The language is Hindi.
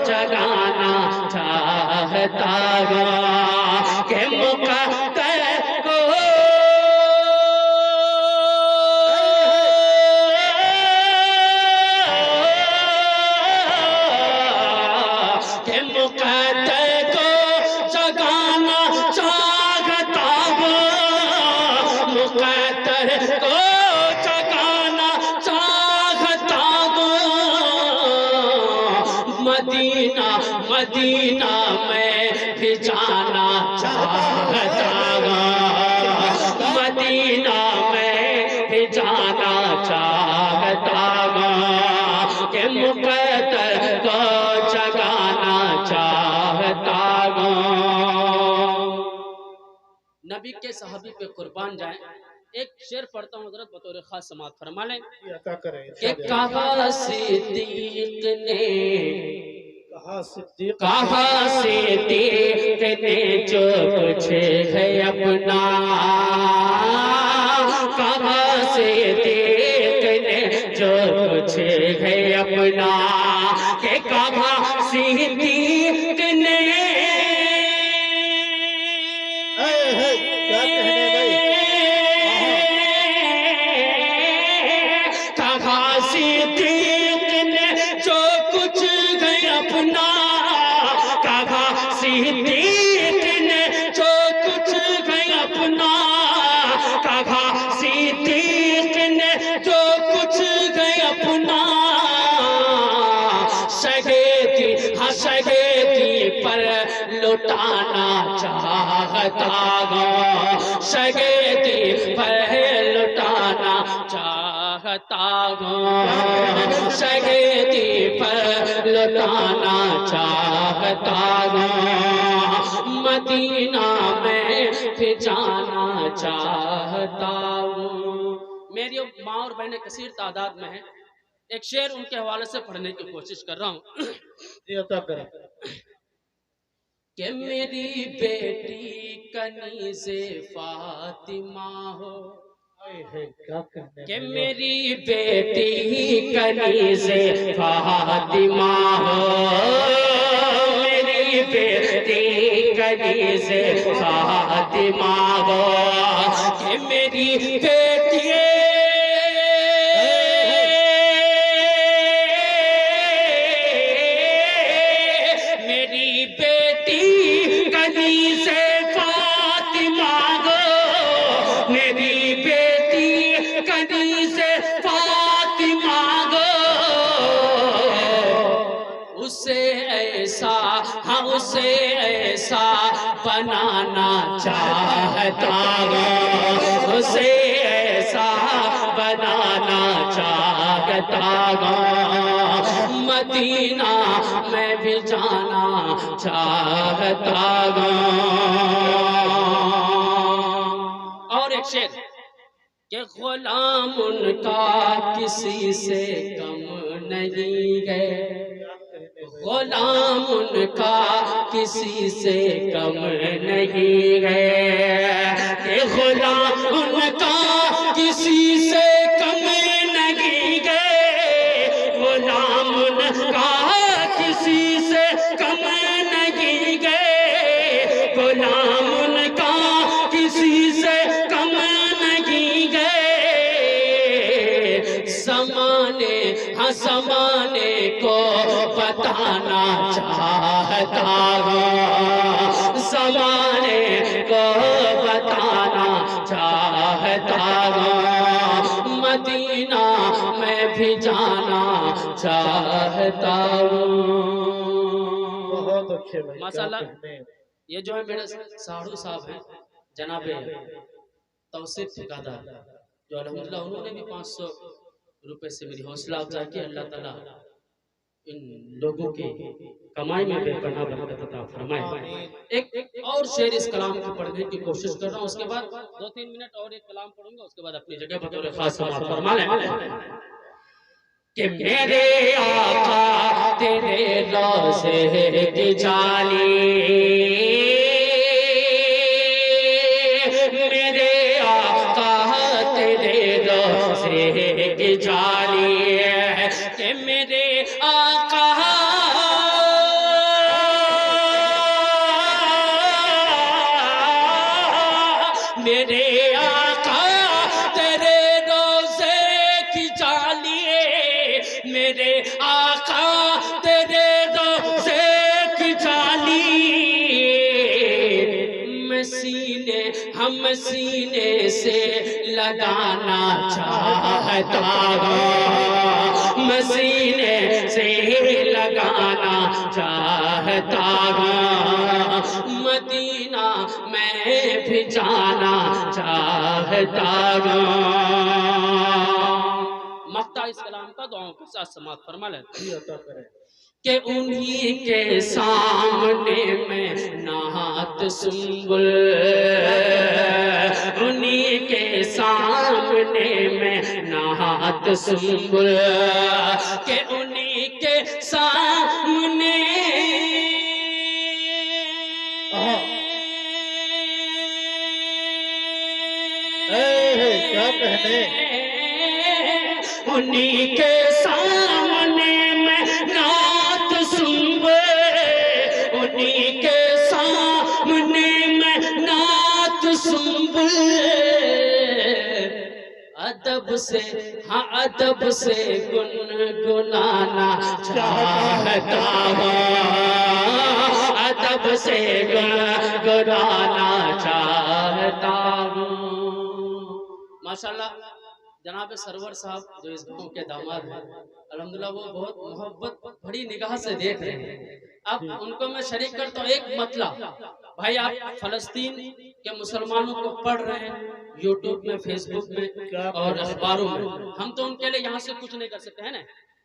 जगाना चाहता हूँ कि मुक़द्दर को जगाना चाहता हूँ, मुक़द्दर को जगाना चाहता हूँ। मदीना मदीना में भी जाना चाहता हूँ, मदीना में भी जाना चाहता हूँ कि मुक़द्दर को जगाना चाहता हूँ। नबी के सहाबी पे कुर्बान जाए। एक शेर पढ़ता हूँ हज़रत, बतौर खास समाअत फरमा लें कि कहा सिद्दीक़ ने जो कुछ है अपना, कहा सिद्दीक़ ने जो कुछ है अपना, कि कहा सिद्दीक़ ने सिद्दीक़ ने जो कुछ है अपना, कहा सिद्दीक़ ने जो कुछ है अपना। शहीदी हाँ शहीदी पर लुटाना चाहता हूँ, शहीदी पर लुटाना चाहता हूँ, शहीदी पर लुटाना चाहता हूँ। मदीना में भी जाना चाहता हूँ। मेरी माँ और बहनें कसीर तादाद में हैं। एक शेर उनके हवाले से पढ़ने की कोशिश कर रहा हूँ कि मेरी बेटी कनीज़े फातिमा हो, कि मेरी बेटी कनीज़े फातिमा हो, मेरी बेटी कनीज़े फातिमा हो, कि मेरी बेटी उसे ऐसा बनाना चाहता हूँ, उसे ऐसा बनाना चाहता हूँ। मदीना में भी जाना चाहता हूँ। और एक शेर कि गुलाम उनका किसी से कम नहीं है, गुलाम उनका किसी से कम नहीं है, कि गुलाम उनका किसी से कम नहीं है, गुलाम उनका किसी से कम नहीं है, गुलाम उनका किसी से कम नहीं है। ज़माने हाँ ज़माने को बताना चाहता हूँ, ज़माने को बताना चाहता हूँ। मदीना में भी जाना चाहता हूँ। बहुत अच्छे भाई माशाअल्लाह। ये जो है मेरे साड़ू साहब हैं जनाबे तौसीफ ठेकेदार, जो अल्हम्दुलिल्लाह उन्होंने भी 500 रुपए से मेरी हौसला अफजाई की। अल्लाह ताला इन लोगों की कमाई में बेपनाह बरकत अता फरमाए। एक और शेर इस कलाम को पढ़ने की कोशिश कर रहा हूँ, उसके बाद 2-3 मिनट और एक कलाम पढ़ूंगा, उसके बाद अपनी जगह बतौर खास समाअत फरमा लें कि मेरे आका तेरे रोज़े की जाली, मेरे आका तेरे रोज़े की जाली, कि मेरे आका मेरे आका तेरे रोज़े की जालिए, मेरे आका तेरे रोज़े की जाली, हम सीने से लगाना चाहता हूँ, मैं सीने से लगाना चाहता हूँ, मदीना मैं भी जाना चाहता हूँ। मक्ता इस कलाम का दुआओं के साथ समाप्त फरमा लेते हैं कि उन्हीं के सामने मैं नात सुंबुल, उन्हीं के सामने मैं नात सुंबुल, कि उन्हीं के सामने क्या कहने, उन्हीं के सामने मैं नात सुंबुल, उन्हीं के सामने मैं नात सुंबुल, अदब से हाँ अदब से गुनगुनाना चाहता हूँ, अदब से गुनगुनाना चाहता हूँ। माशाल्लाह जनाब सरवर साहब जो इस गांव के दामाद हैं, अल्हम्दुलिल्लाह वो बहुत मोहब्बत बड़ी निगाह से देख रहे हैं। अब उनको मैं शरीक करता हूँ एक मतलब, भाई आप फलस्तीन के मुसलमानों को पढ़ रहे हैं यूट्यूब में, फेसबुक में और अखबारों में, हम तो उनके लिए यहाँ से कुछ नहीं कर सकते हैं ना,